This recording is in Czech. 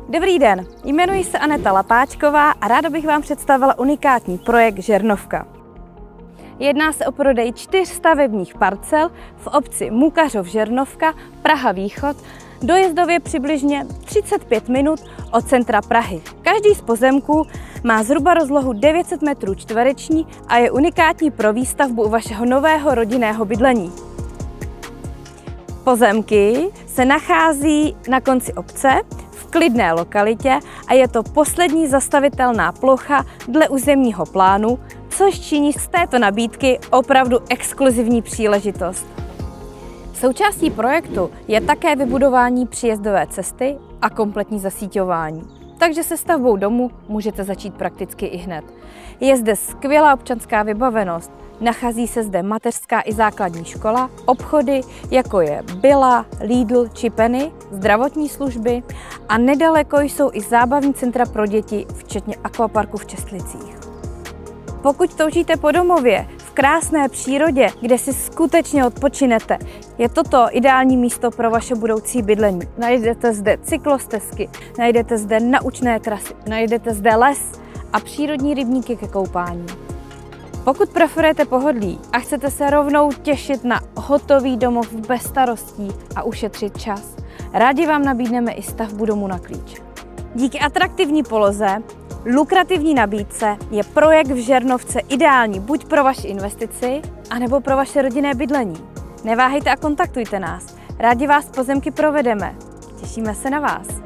Dobrý den, jmenuji se Aneta Lapáčková a ráda bych vám představila unikátní projekt Žernovka. Jedná se o prodej 4 stavebních parcel v obci Mukařov Žernovka, Praha Východ, dojezdově přibližně 35 minut od centra Prahy. Každý z pozemků má zhruba rozlohu 900 m2 a je unikátní pro výstavbu u vašeho nového rodinného bydlení. Pozemky se nachází na konci obce v klidné lokalitě a je to poslední zastavitelná plocha dle územního plánu, což činí z této nabídky opravdu exkluzivní příležitost. Součástí projektu je také vybudování příjezdové cesty a kompletní zasíťování. Takže se stavbou domu můžete začít prakticky ihned. Je zde skvělá občanská vybavenost, nachází se zde mateřská i základní škola, obchody jako je Billa, Lidl či Penny, zdravotní služby a nedaleko jsou i zábavní centra pro děti, včetně akvaparku v Čestlicích. Pokud toužíte po domově, v krásné přírodě, kde si skutečně odpočinete, je toto ideální místo pro vaše budoucí bydlení. Najdete zde cyklostezky, najdete zde naučné trasy, najdete zde les a přírodní rybníky ke koupání. Pokud preferujete pohodlí a chcete se rovnou těšit na hotový domov bez starostí a ušetřit čas, rádi vám nabídneme i stavbu domu na klíč. Díky atraktivní poloze, lukrativní nabídce je projekt v Žernovce ideální buď pro vaši investici, anebo pro vaše rodinné bydlení. Neváhejte a kontaktujte nás. Rádi vás pozemky provedeme. Těšíme se na vás.